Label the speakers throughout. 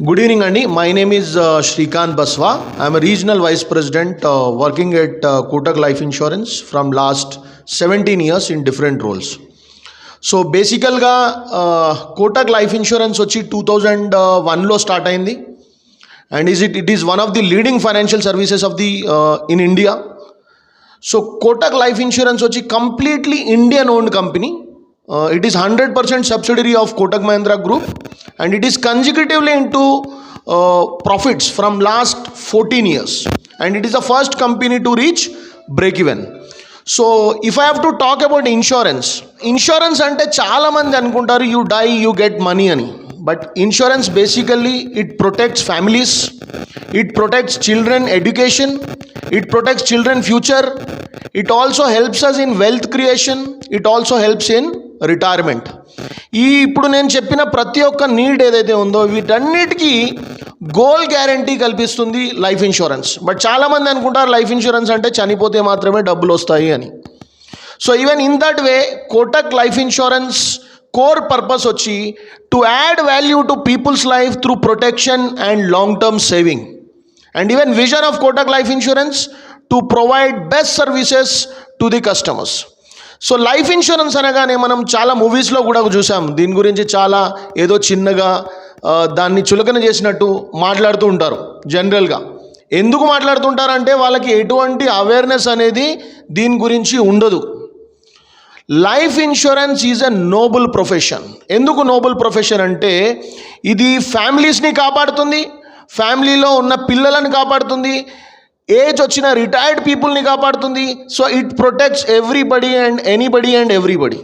Speaker 1: Good evening, Andy. My name is Shrikant Baswa. I am a regional vice president working at Kotak Life Insurance from last 17 years in different roles. So basically, Kotak Life Insurance వచ్చి 2001లో start అయింది and it is one of the leading financial services of the in India. So Kotak Life Insurance వచ్చి completely Indian owned company. It is 100% subsidiary of Kotak Mahindra Group and it is consecutively into profits from last 14 years and it is the first company to reach break even. So if I have to talk about insurance అంటే చాలా మంది అనుకుంటారు you die you get money అని. But insurance basically it protects families, it protects children education, it protects children future, it also helps us in wealth creation, it also helps in retirement. ఇప్పుడు నేను చెప్పిన ప్రతి ఒక్క need ఏదైతే ఉందో వీటన్నిటికీ goal guarantee కల్పిస్తుంది లైఫ్ ఇన్సూరెన్స్. బట్ చాలామంది అనుకుంటారు లైఫ్ ఇన్సూరెన్స్ అంటే చనిపోతే మాత్రమే డబ్బులు వస్తాయి అని. So even in that way Kotak life insurance core purpose వచ్చి to add value to people's life through protection and long term saving. And even vision of Kotak life insurance to provide best services to the customers. So life insurance అనగానే మనం చాలా మూవీస్లో కూడా చూసాం, దీని గురించి చాలా ఏదో చిన్నగా దాన్ని చులకన చేసినట్టు మాట్లాడుతూ ఉంటారు. జనరల్గా ఎందుకు మాట్లాడుతుంటారంటే వాళ్ళకి ఎటువంటి అవేర్నెస్ అనేది దీని గురించి ఉండదు. Life insurance is a noble profession. ఎందుకు నోబుల్ ప్రొఫెషన్ అంటే ఇది ఫ్యామిలీస్ని కాపాడుతుంది, ఫ్యామిలీలో ఉన్న పిల్లలను కాపాడుతుంది, ఏజ్ వచ్చిన రిటైర్డ్ పీపుల్ని కాపాడుతుంది. So it protects everybody and anybody and everybody.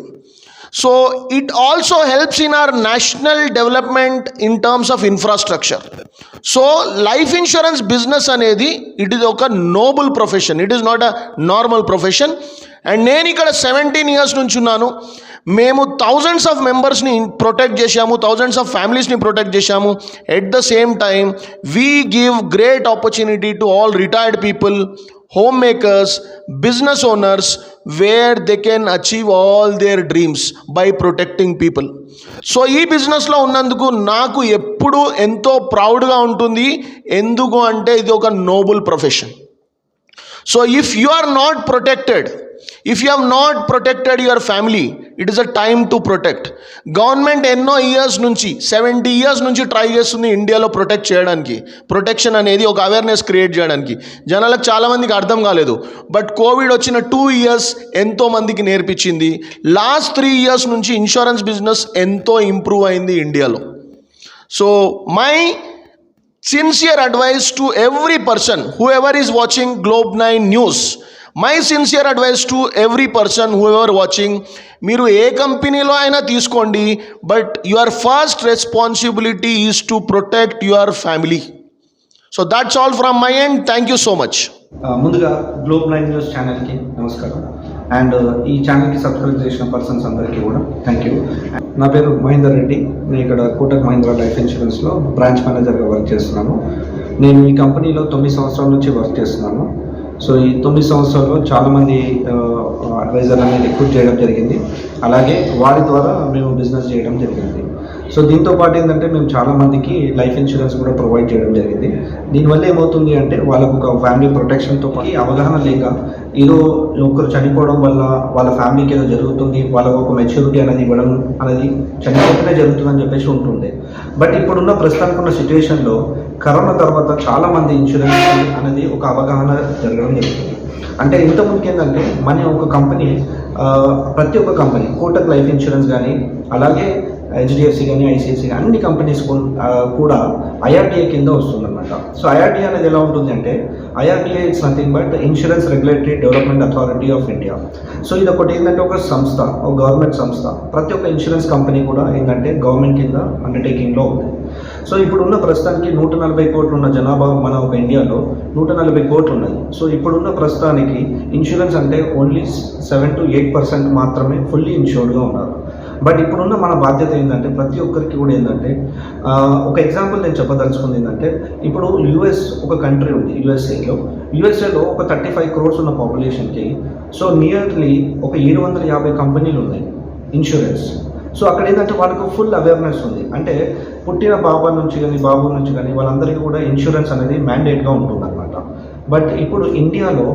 Speaker 1: So it also helps in our national development in terms of infrastructure. So life insurance business అనేది ఇట్ ఈజ్ ఒక noble profession, it is not a normal profession. And నేను ఇక్కడ 17 years నుంచి ఉన్నాను. మేము thousands of మెంబర్స్ని protect చేశాము, thousands of ఫ్యామిలీస్ని protect చేశాము. At the same time we give great opportunity to all retired people, home makers, business owners, where they can achieve all there dreams by protecting people. So ఈ బిజినెస్లో ఉన్నందుకు నాకు ఎప్పుడు ఎంతో ప్రౌడ్గా ఉంటుంది. ఎందుకు అంటే ఇది ఒక noble profession. So if you are not protected, if you have not protected your family, it is a time to protect. Government ఎన్నో ఇయర్స్ నుంచి 70 years నుంచి ట్రై చేస్తుంది ఇండియాలో ప్రొటెక్ట్ చేయడానికి, ప్రొటెక్షన్ అనేది ఒక అవేర్నెస్ క్రియేట్ చేయడానికి. జనాలకు చాలామందికి అర్థం కాలేదు. బట్ కోవిడ్ వచ్చిన 2 years ఎంతో మందికి నేర్పించింది. లాస్ట్ 3 years నుంచి ఇన్సూరెన్స్ బిజినెస్ ఎంతో ఇంప్రూవ్ అయింది ఇండియాలో. So my sincere advice to every person whoever is watching Globe 9 News, my sincere advice to every person whoever watching, మీరు ఏ కంపెనీలో అయినా తీసుకోండి, but your first responsibility is to protect your family. So that's all from my end. Thank you so much.
Speaker 2: ముందుగా globe 9 news ఛానల్కి నమస్కారం. And ఈ ఛానల్కి subscribe చేసిన పర్సన్స్ అందరికీ కూడా థ్యాంక్ యూ. నా పేరు మహేందర్ రెడ్డి. నేను ఇక్కడ కోటక్ మహీంద్రా లైఫ్ ఇన్సూరెన్స్లో బ్రాంచ్ మేనేజర్గా వర్క్ చేస్తున్నాను. నేను ఈ కంపెనీలో 9 సంవత్సరాల నుంచి వర్క్ చేస్తున్నాను. సో ఈ 9 సంవత్సరాల్లో చాలామంది అడ్వైజర్ అనేది రిక్రూట్ చేయడం జరిగింది. అలాగే వారి ద్వారా మేము బిజినెస్ చేయడం జరిగింది. సో దీంతో పాటు ఏంటంటే మేము చాలామందికి లైఫ్ ఇన్సూరెన్స్ కూడా ప్రొవైడ్ చేయడం జరిగింది. దీనివల్ల ఏమవుతుంది అంటే వాళ్ళకు ఒక ఫ్యామిలీ ప్రొటెక్షన్తో పాటు అవగాహన లేక ఏదో ఒకరు చనిపోవడం వల్ల వాళ్ళ ఫ్యామిలీకి ఏదో జరుగుతుంది, వాళ్ళకు ఒక మెచ్యూరిటీ అనేది ఇవ్వడం అనేది చనిపోతేనే జరుగుతుందని చెప్పేసి ఉంటుంది. బట్ ఇప్పుడున్న ప్రస్తుతానికి ఉన్న సిచ్యువేషన్లో కరోనా తర్వాత చాలామంది ఇన్సూరెన్స్ అనేది ఒక అవగాహన జరగడం జరుగుతుంది. అంటే ఇంతకుముందుకు ఏంటంటే మన ఒక కంపెనీ, ప్రతి ఒక్క కంపెనీ కోటక్ లైఫ్ ఇన్సూరెన్స్ కానీ అలాగే హెచ్డిఎఫ్సి కానీ ఐసిఐసి కానీ అన్ని కంపెనీస్ కూడా ఐఆర్డిఏ కింద వస్తుందన్నమాట. సో ఐఆర్డిఏ అనేది ఎలా ఉంటుంది అంటే IRDA it's nothing but insurance regulatory development authority of India. So ఇది ఒకటి ఏంటంటే ఒక సంస్థ, ఒక గవర్నమెంట్ సంస్థ. ప్రతి ఒక్క ఇన్సూరెన్స్ కంపెనీ కూడా ఏంటంటే గవర్నమెంట్ కింద అండర్టేకింగ్లో ఉంది. సో ఇప్పుడున్న ప్రస్తుతానికి 140 కోట్లు ఉన్న జనాభా మన ఒక ఇండియాలో 140 కోట్లు ఉన్నాయి. సో ఇప్పుడున్న ప్రస్తుతానికి ఇన్సూరెన్స్ అంటే ఓన్లీ 7 to 8% మాత్రమే ఫుల్లీ ఇన్సూర్డ్గా ఉన్నారు. బట్ ఇప్పుడున్న మన బాధ్యత ఏంటంటే ప్రతి ఒక్కరికి కూడా ఏంటంటే ఒక ఎగ్జాంపుల్ నేను చెప్పదలుచుకుంది ఏంటంటే ఇప్పుడు యూఎస్ ఒక కంట్రీ ఉంది. యూఎస్ఏలో ఒక 35 crores ఉన్న పాపులేషన్కి సో నియర్లీ ఒక 750 కంపెనీలు ఉన్నాయి ఇన్సూరెన్స్. సో అక్కడ ఏంటంటే వాళ్ళకు ఫుల్ అవేర్నెస్ ఉంది. అంటే పుట్టిన బాబా నుంచి కానీ బాబు నుంచి కానీ వాళ్ళందరికీ కూడా ఇన్సూరెన్స్ అనేది మ్యాండేట్గా ఉంటుందన్నమాట. బట్ ఇప్పుడు ఇండియాలో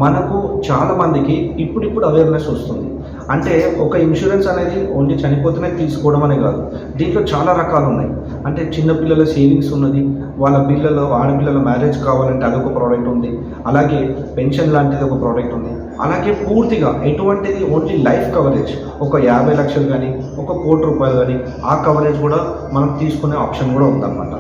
Speaker 2: మనకు చాలామందికి ఇప్పుడిప్పుడు అవేర్నెస్ వస్తుంది. అంటే ఒక ఇన్సూరెన్స్ అనేది ఓన్లీ చనిపోతేనే తీసుకోవడం అనే కాదు, దీంట్లో చాలా రకాలు ఉన్నాయి. అంటే చిన్నపిల్లల సేవింగ్స్ ఉన్నది, వాళ్ళ పిల్లలు ఆడపిల్లల మ్యారేజ్ కావాలంటే అదొక ప్రోడక్ట్ ఉంది, అలాగే పెన్షన్ లాంటిది ఒక ప్రోడక్ట్ ఉంది, అలాగే పూర్తిగా ఎటువంటిది ఓన్లీ లైఫ్ కవరేజ్ ఒక 50 లక్షలు కానీ ఒక ₹1,00,00,000 కానీ ఆ కవరేజ్ కూడా మనం తీసుకునే ఆప్షన్ కూడా ఉందన్నమాట.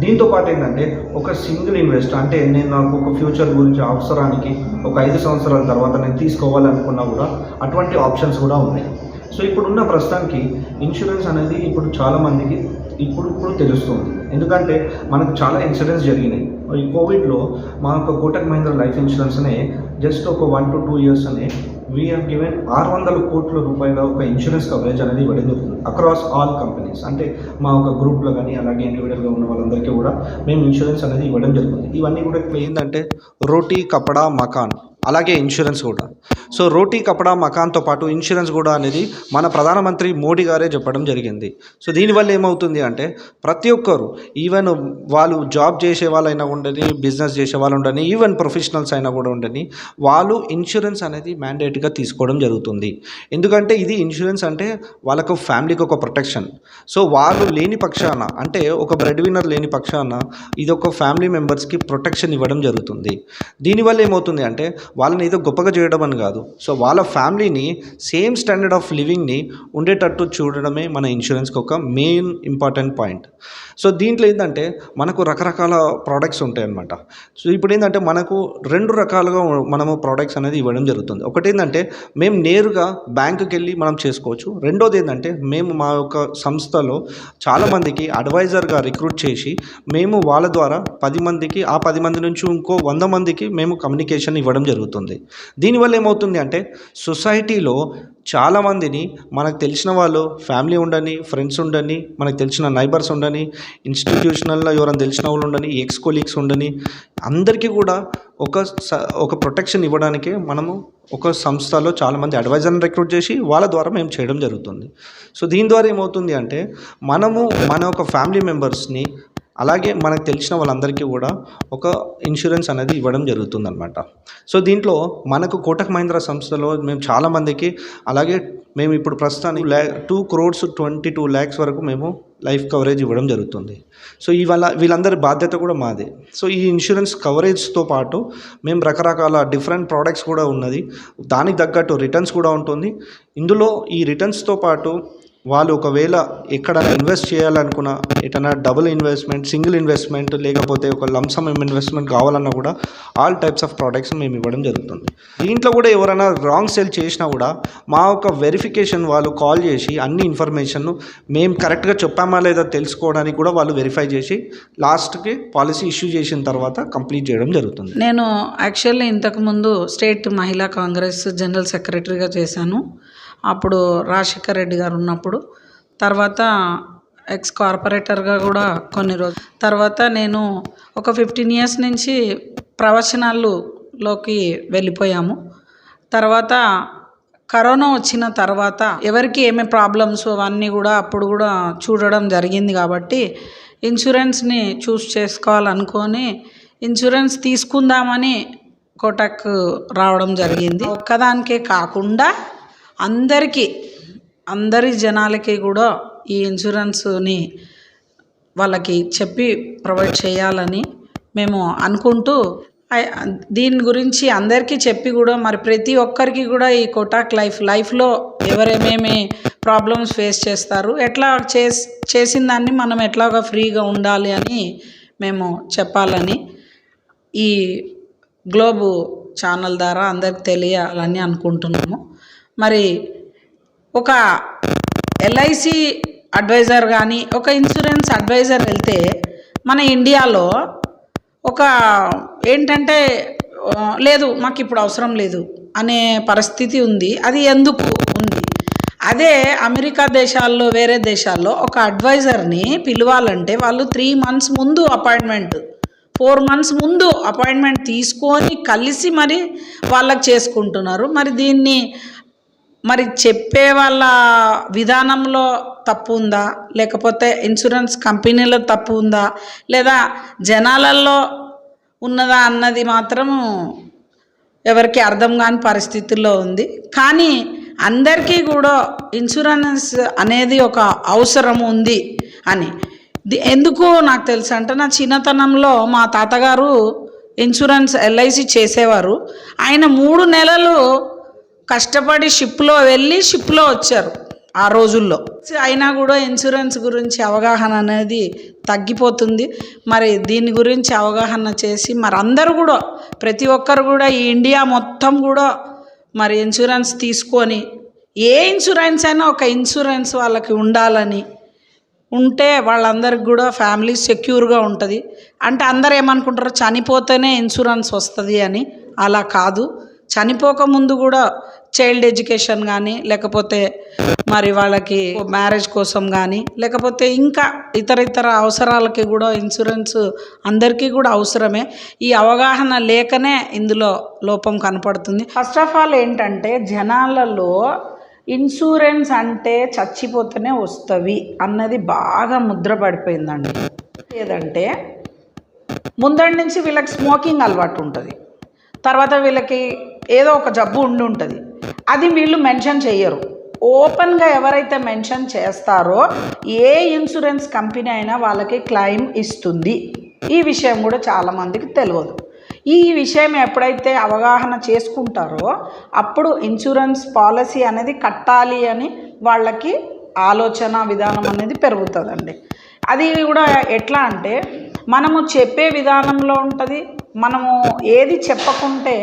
Speaker 2: దీంతో పాటు ఏంటంటే ఒక సింగిల్ ఇన్వెస్ట్, అంటే నేను నాకు ఒక ఫ్యూచర్ గురించి అవసరానికి ఒక 5 సంవత్సరాల తర్వాత నేను తీసుకోవాలనుకున్నా కూడా అటువంటి ఆప్షన్స్ కూడా ఉన్నాయి. సో ఇప్పుడున్న ప్రస్తుతానికి ఇన్సూరెన్స్ అనేది ఇప్పుడు చాలామందికి ఇప్పుడు తెలుస్తుంది. ఎందుకంటే మనకు చాలా ఇన్సిడెంట్స్ జరిగినాయి. ఈ కోవిడ్లో మా యొక్క కోటక్ మహీంద్రా లైఫ్ ఇన్సూరెన్స్నే జస్ట్ ఒక 1 to 2 years అనే వీ హ్యావ్ గివెన్ ₹600 కోట్ల ఒక ఇన్సూరెన్స్ కవరేజ్ అనేది ఇవ్వడం జరుగుతుంది అక్రాస్ ఆల్ కంపెనీస్. అంటే మా ఒక గ్రూప్లో కానీ అలాగే ఇండివిజువల్గా ఉన్న వాళ్ళందరికీ కూడా మేము ఇన్సూరెన్స్ అనేది ఇవ్వడం జరుగుతుంది. ఇవన్నీ కూడా ఏంటంటే రోటీ కపడా మకాన్ అలాగే ఇన్సూరెన్స్ కూడా. సో రోటీ కపడా మకాన్తో పాటు ఇన్సూరెన్స్ కూడా అనేది మన ప్రధానమంత్రి మోడీ గారే చెప్పడం జరిగింది. సో దీనివల్ల ఏమవుతుంది అంటే ప్రతి ఒక్కరు, ఈవెన్ వాళ్ళు జాబ్ చేసే వాళ్ళైనా ఉండని, బిజినెస్ చేసే వాళ్ళు ఉండని, ఈవెన్ ప్రొఫెషనల్స్ అయినా కూడా ఉండని, వాళ్ళు ఇన్సూరెన్స్ అనేది మ్యాండేట్గా తీసుకోవడం జరుగుతుంది. ఎందుకంటే ఇది ఇన్సూరెన్స్ అంటే వాళ్ళకు ఫ్యామిలీకి ఒక ప్రొటెక్షన్. సో వాళ్ళు లేని పక్షాన, అంటే ఒక బ్రెడ్ విన్నర్ లేని పక్షాన ఇది ఒక ఫ్యామిలీ మెంబర్స్కి ప్రొటెక్షన్ ఇవ్వడం జరుగుతుంది. దీనివల్ల ఏమవుతుంది అంటే వాళ్ళని ఏదో గొప్పగా చేయడం అని కాదు, సో వాళ్ళ ఫ్యామిలీని సేమ్ స్టాండర్డ్ ఆఫ్ లివింగ్ని ఉండేటట్టు చూడడమే మన ఇన్సూరెన్స్కి ఒక మెయిన్ ఇంపార్టెంట్ పాయింట్. సో దీంట్లో ఏంటంటే మనకు రకరకాల ప్రోడక్ట్స్ ఉంటాయి అన్నమాట. సో ఇప్పుడు ఏంటంటే మనకు 2 రకాలుగా మనము ప్రోడక్ట్స్ అనేది ఇవ్వడం జరుగుతుంది. ఒకటి ఏంటంటే మేము నేరుగా బ్యాంకుకి వెళ్ళి మనం చేసుకోవచ్చు. రెండోది ఏంటంటే మేము మా యొక్క సంస్థలో చాలామందికి అడ్వైజర్గా రిక్రూట్ చేసి మేము వాళ్ళ ద్వారా 10 మందికి, ఆ 10 మంది నుంచి ఇంకో 100 మందికి మేము కమ్యూనికేషన్ ఇవ్వడం జరుగుతుంది. దీనివల్ల ఏమవుతుంది అంటే సొసైటీలో చాలామందిని, మనకు తెలిసిన వాళ్ళు ఫ్యామిలీ ఉండని, ఫ్రెండ్స్ ఉండని, మనకు తెలిసిన నైబర్స్ ఉండని, ఇన్స్టిట్యూషనల్లో ఎవరైనా తెలిసిన వాళ్ళు ఉండని, ఎక్స్ కొలీగ్స్ ఉండని, అందరికీ కూడా ఒక ప్రొటెక్షన్ ఇవ్వడానికే మనము ఒక సంస్థలో చాలామంది అడ్వైజర్ని రిక్రూట్ చేసి వాళ్ళ ద్వారా మేము చేయడం జరుగుతుంది. సో దీని ద్వారా ఏమవుతుంది అంటే మనము మన ఒక ఫ్యామిలీ మెంబర్స్ని అలాగే మనకు తెలిసిన వాళ్ళందరికీ కూడా ఒక ఇన్సూరెన్స్ అనేది ఇవ్వడం జరుగుతుందన్నమాట. సో దీంట్లో మనకు కోటక్ మహీంద్రా సంస్థలో మేము చాలామందికి, అలాగే మేము ఇప్పుడు ప్రస్తుతానికి 2,22 lakhs వరకు మేము లైఫ్ కవరేజ్ ఇవ్వడం జరుగుతుంది. సో వీళ్ళందరి బాధ్యత కూడా మాదే. సో ఈ ఇన్సూరెన్స్ కవరేజ్తో పాటు మేము రకరకాల డిఫరెంట్ ప్రోడక్ట్స్ కూడా ఉన్నది, దానికి తగ్గట్టు రిటర్న్స్ కూడా ఉంటుంది. ఇందులో ఈ రిటర్న్స్తో పాటు వాళ్ళు ఒకవేళ ఎక్కడైనా ఇన్వెస్ట్ చేయాలనుకున్న, ఎటైనా డబుల్ ఇన్వెస్ట్మెంట్, సింగిల్ ఇన్వెస్ట్మెంట్, లేకపోతే ఒక లంసమ్ ఇన్వెస్ట్మెంట్ కావాలన్నా కూడా ఆల్ టైప్స్ ఆఫ్ ప్రోడక్ట్స్ మేము ఇవ్వడం జరుగుతుంది. దీంట్లో కూడా ఎవరైనా రాంగ్ సెల్ చేసినా కూడా మా ఒక వెరిఫికేషన్ వాళ్ళు కాల్ చేసి అన్ని ఇన్ఫర్మేషన్ మేము కరెక్ట్గా చెప్పామా లేదా తెలుసుకోవడానికి కూడా వాళ్ళు వెరిఫై చేసి లాస్ట్కి పాలసీ ఇష్యూ చేసిన తర్వాత కంప్లీట్ చేయడం జరుగుతుంది.
Speaker 3: నేను యాక్చువల్లీ ఇంతకుముందు స్టేట్ మహిళా కాంగ్రెస్ జనరల్ సెక్రటరీగా చేశాను. అప్పుడు రాజశేఖర్ రెడ్డి గారు ఉన్నప్పుడు, తర్వాత ఎక్స్ కార్పొరేటర్గా కూడా కొన్ని రోజులు, తర్వాత నేను ఒక 15 years నుంచి ప్రవచనాల్లోకి వెళ్ళిపోయాము. తర్వాత కరోనా వచ్చిన తర్వాత ఎవరికి ఏమే ప్రాబ్లమ్స్ అవన్నీ కూడా అప్పుడు కూడా చూడడం జరిగింది. కాబట్టి ఇన్సూరెన్స్ని చూస్ చేసుకోవాలనుకొని ఇన్సూరెన్స్ తీసుకుందామని కోటక్ రావడం జరిగింది. ఒక్కదానికే కాకుండా అందరి జనాలకి కూడా ఈ ఇన్సూరెన్స్ని వాళ్ళకి చెప్పి ప్రొవైడ్ చేయాలని మేము అనుకుంటూ, దీని గురించి అందరికీ చెప్పి కూడా మరి ప్రతి ఒక్కరికి కూడా ఈ కోటక్ లైఫ్లో ఎవరేమేమి ప్రాబ్లమ్స్ ఫేస్ చేస్తారు, ఎట్లా చేసిన దాన్ని మనం ఎట్లాగా ఫ్రీగా ఉండాలి అని మేము చెప్పాలని ఈ గ్లోబ్ ఛానల్ ద్వారా అందరికి తెలియాలని అనుకుంటున్నాము. మరి ఒక LIC అడ్వైజర్ కానీ ఒక ఇన్సూరెన్స్ అడ్వైజర్ వెళ్తే మన ఇండియాలో ఒక ఏంటంటే లేదు మాకు ఇప్పుడు అవసరం లేదు అనే పరిస్థితి ఉంది. అది ఎందుకు ఉంది? అదే అమెరికా దేశాల్లో, వేరే దేశాల్లో ఒక అడ్వైజర్ని పిలవాలంటే వాళ్ళు 3 months ముందు అపాయింట్మెంట్, 4 months ముందు అపాయింట్మెంట్ తీసుకొని కలిసి మరి వాళ్ళకి చేసుకుంటున్నారు. మరి దీన్ని మరి చెప్పే వాళ్ళ విధానంలో తప్పు ఉందా, లేకపోతే ఇన్సూరెన్స్ కంపెనీలో తప్పు ఉందా, లేదా జనాలలో ఉన్నదా అన్నది మాత్రం ఎవరికి అర్థం కాని పరిస్థితుల్లో ఉంది. కానీ అందరికీ కూడా ఇన్సూరెన్స్ అనేది ఒక అవసరం ఉంది అని ఎందుకు నాకు తెలుసు అంటే, నా చిన్నతనంలో మా తాతగారు ఇన్సూరెన్స్ ఎల్ఐసి చేసేవారు. ఆయన 3 నెలలు కష్టపడి షిప్లో వెళ్ళి షిప్లో వచ్చారు ఆ రోజుల్లో. అయినా కూడా ఇన్సూరెన్స్ గురించి అవగాహన అనేది తగ్గిపోతుంది. మరి దీని గురించి అవగాహన చేసి మరి అందరూ కూడా, ప్రతి ఒక్కరు కూడా, ఈ ఇండియా మొత్తం కూడా మరి ఇన్సూరెన్స్ తీసుకొని, ఏ ఇన్సూరెన్స్ అయినా ఒక ఇన్సూరెన్స్ వాళ్ళకి ఉండాలని ఉంటే వాళ్ళందరికి కూడా ఫ్యామిలీ సెక్యూర్గా ఉంటుంది. అంటే అందరు ఏమనుకుంటారు, చనిపోతేనే ఇన్సూరెన్స్ వస్తుంది అని. అలా కాదు, చనిపోకముందు కూడా చైల్డ్ ఎడ్యుకేషన్ కానీ, లేకపోతే మరి వాళ్ళకి మ్యారేజ్ కోసం కానీ, లేకపోతే ఇంకా ఇతర అవసరాలకి కూడా ఇన్సూరెన్స్ అందరికీ కూడా అవసరమే. ఈ అవగాహన లేకనే ఇందులో లోపం కనపడుతుంది. ఫస్ట్ ఆఫ్ ఆల్ ఏంటంటే, జనాలలో ఇన్సూరెన్స్ అంటే చచ్చిపోతేనే వస్తుంది అన్నది బాగా ముద్ర పడిపోయిందండి. లేదంటే ముందడి నుంచి వీళ్ళకి స్మోకింగ్ అలవాటు ఉంటుంది, తర్వాత వీళ్ళకి ఏదో ఒక జబ్బు ఉంటుంది. అది వీళ్ళు మెన్షన్ చేయరు. ఓపెన్గా ఎవరైతే మెన్షన్ చేస్తారో ఏ ఇన్సూరెన్స్ కంపెనీ అయినా వాళ్ళకి క్లెయిమ్ ఇస్తుంది. ఈ విషయం కూడా చాలామందికి తెలియదు. ఈ విషయం ఎప్పుడైతే అవగాహన చేసుకుంటారో అప్పుడు ఇన్సూరెన్స్ పాలసీ అనేది కట్టాలి అని వాళ్ళకి ఆలోచన విధానం అనేది పెరుగుతుందండి. అది కూడా ఎట్లా అంటే, మనము చెప్పే విధానంలో ఉంటుంది. మనము ఏది చెప్పకుంటే,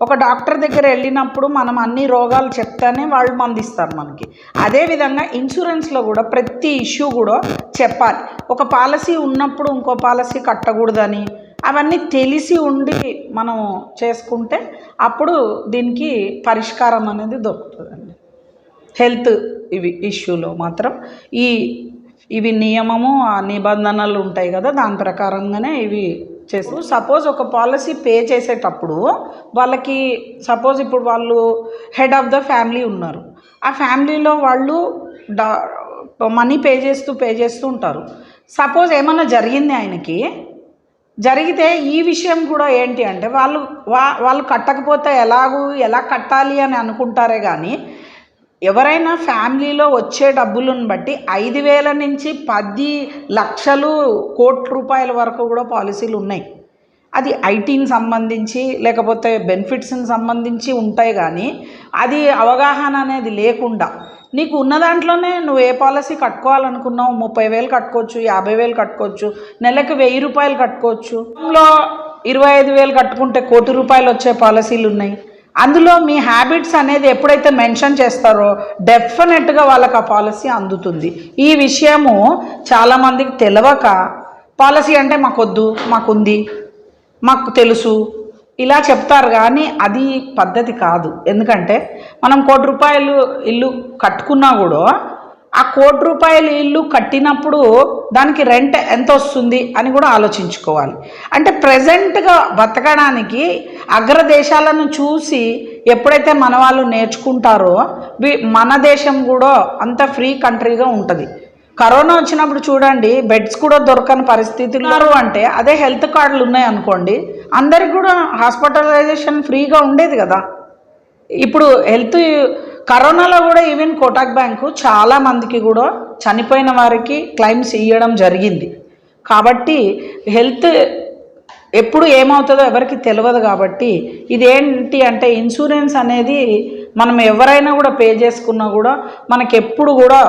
Speaker 3: ఒక డాక్టర్ దగ్గర వెళ్ళినప్పుడు మనం అన్ని రోగాలు చెప్తానే వాళ్ళు మందిస్తారు మనకి. అదేవిధంగా ఇన్సూరెన్స్లో కూడా ప్రతి ఇష్యూ కూడా చెప్పాలి. ఒక పాలసీ ఉన్నప్పుడు ఇంకో పాలసీ కట్టకూడదని, అవన్నీ తెలిసి ఉండి మనం చేసుకుంటే అప్పుడు దీనికి పరిష్కారం అనేది దొరుకుతుందండి. హెల్త్ ఇష్యూలో మాత్రం ఇవి నియమము నిబంధనలు ఉంటాయి కదా, దాని ప్రకారంగానే ఇవి చేస్తారు. సపోజ్ ఒక పాలసీ పే చేసేటప్పుడు వాళ్ళకి, సపోజ్ ఇప్పుడు వాళ్ళు హెడ్ ఆఫ్ ద ఫ్యామిలీ ఉన్నారు, ఆ ఫ్యామిలీలో వాళ్ళు మనీ పే చేస్తూ ఉంటారు. సపోజ్ ఏమన్నా జరిగింది ఆయనకి, జరిగితే ఈ విషయం కూడా ఏంటి అంటే, వాళ్ళు కట్టకపోతే ఎలా కట్టాలి అని అనుకుంటారే కానీ, ఎవరైనా ఫ్యామిలీలో వచ్చే డబ్బులను బట్టి 5,000 నుంచి 10 లక్షలు, కోట్ల రూపాయల వరకు కూడా పాలసీలు ఉన్నాయి. అది ఐటీని సంబంధించి లేకపోతే బెనిఫిట్స్ని సంబంధించి ఉంటాయి. కానీ అది అవగాహన అనేది లేకుండా, నీకు ఉన్న దాంట్లోనే నువ్వు ఏ పాలసీ కట్టుకోవాలనుకున్నావు, 30,000 కట్టుకోవచ్చు, 50,000 కట్టుకోవచ్చు, నెలకు 1,000 రూపాయలు కట్టుకోవచ్చు. లో 25,000 కట్టుకుంటే 1 కోటి రూపాయలు వచ్చే పాలసీలు ఉన్నాయి. అందులో మీ హ్యాబిట్స్ అనేది ఎప్పుడైతే మెన్షన్ చేస్తారో డెఫినెట్గా వాళ్ళకి ఆ పాలసీ అందుతుంది. ఈ విషయము చాలామందికి తెలియక, పాలసీ అంటే మాకొద్దు, మాకుంది, మాకు తెలుసు ఇలా చెప్తారు. కానీ అది పద్ధతి కాదు. ఎందుకంటే మనం 1 కోటి రూపాయలు ఇల్లు కట్టుకున్నా కూడా ఆ 1 కోటి రూపాయలు ఇల్లు కట్టినప్పుడు దానికి రెంట్ ఎంత వస్తుంది అని కూడా ఆలోచించుకోవాలి. అంటే ప్రజెంట్గా బతకడానికి అగ్రదేశాలను చూసి ఎప్పుడైతే మన వాళ్ళు నేర్చుకుంటారో మన దేశం కూడా అంత ఫ్రీ కంట్రీగా ఉంటుంది. కరోనా వచ్చినప్పుడు చూడండి, బెడ్స్ కూడా దొరకని పరిస్థితులు అంటే, అదే హెల్త్ కార్డులు ఉన్నాయి అనుకోండి, అందరికి కూడా హాస్పిటలైజేషన్ ఫ్రీగా ఉండేది కదా. ఇప్పుడు కరోనాలో కూడా ఈవెన్ కోటక్ బ్యాంకు చాలామందికి కూడా చనిపోయిన వారికి క్లెయిమ్స్ ఇవ్వడం జరిగింది. కాబట్టి హెల్త్ ఎప్పుడు ఏమవుతుందో ఎవరికి తెలియదు. కాబట్టి ఇదేంటి అంటే, ఇన్సూరెన్స్ అనేది మనం ఎవరైనా కూడా పే చేసుకున్నా కూడా మనకి ఎప్పుడు కూడా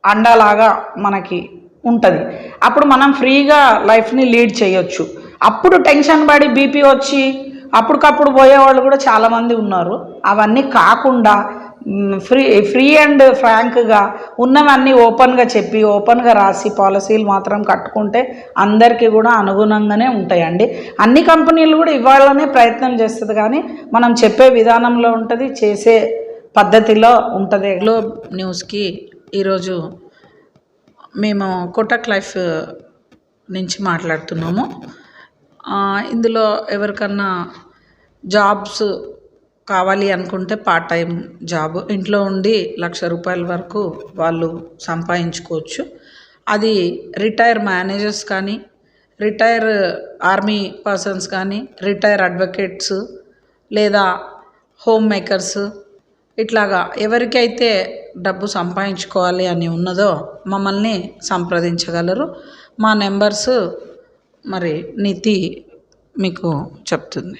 Speaker 3: అండలాగా మనకి ఉంటుంది. అప్పుడు మనం ఫ్రీగా లైఫ్ని లీడ్ చేయొచ్చు. అప్పుడు టెన్షన్ పడి బీపీ వచ్చి అప్పటికప్పుడు పోయేవాళ్ళు కూడా చాలామంది ఉన్నారు. అవన్నీ కాకుండా ఫ్రీ అండ్ ఫ్రాంక్గా ఉన్నవన్నీ ఓపెన్గా చెప్పి, ఓపెన్గా రాసి పాలసీలు మాత్రం కట్టుకుంటే అందరికీ కూడా అనుగుణంగానే ఉంటాయండి. అన్ని కంపెనీలు కూడా ఇవ్వాలనే ప్రయత్నం చేస్తుంది, కానీ మనం చెప్పే విధానంలో ఉంటుంది, చేసే పద్ధతిలో ఉంటుంది. గ్లోబ్ న్యూస్కి ఈరోజు మేము కోటక్ లైఫ్ నుంచి మాట్లాడుతున్నాము. ఇందులో ఎవరికన్నా జాబ్స్ కావాలి అనుకుంటే పార్ట్ టైం జాబ్ ఇంట్లో ఉండి ₹1,00,000 వరకు వాళ్ళు సంపాదించుకోవచ్చు. అది రిటైర్ మేనేజర్స్ కానీ, రిటైర్ ఆర్మీ పర్సన్స్ కానీ, రిటైర్ అడ్వకేట్స్ లేదా హోమ్ మేకర్స్ ఇట్లాగా ఎవరికైతే డబ్బు సంపాదించుకోవాలి అని ఉన్నదో మమ్మల్ని సంప్రదించగలరు. మా నెంబర్స్ మరి నితి మీకు చెప్తుంది.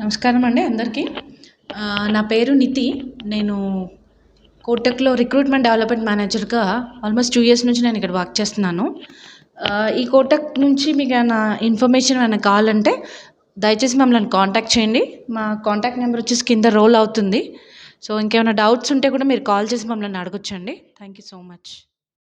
Speaker 4: నమస్కారం అండి అందరికీ. నా పేరు నితి. నేను కోటక్లో రిక్రూట్మెంట్ డెవలప్మెంట్ మేనేజర్గా ఆల్మోస్ట్ 2 years నుంచి నేను ఇక్కడ వర్క్ చేస్తున్నాను. ఈ కోటక్ నుంచి మీకు ఏమైనా ఇన్ఫర్మేషన్ ఏమైనా కావాలంటే దయచేసి మమ్మల్ని కాంటాక్ట్ చేయండి. మా కాంటాక్ట్ నెంబర్ వచ్చేసి కింద రోల్ అవుతుంది. సో ఇంకేమైనా డౌట్స్ ఉంటే కూడా మీరు కాల్ చేసి మమ్మల్ని అడగొచ్చండి. Thank you so much.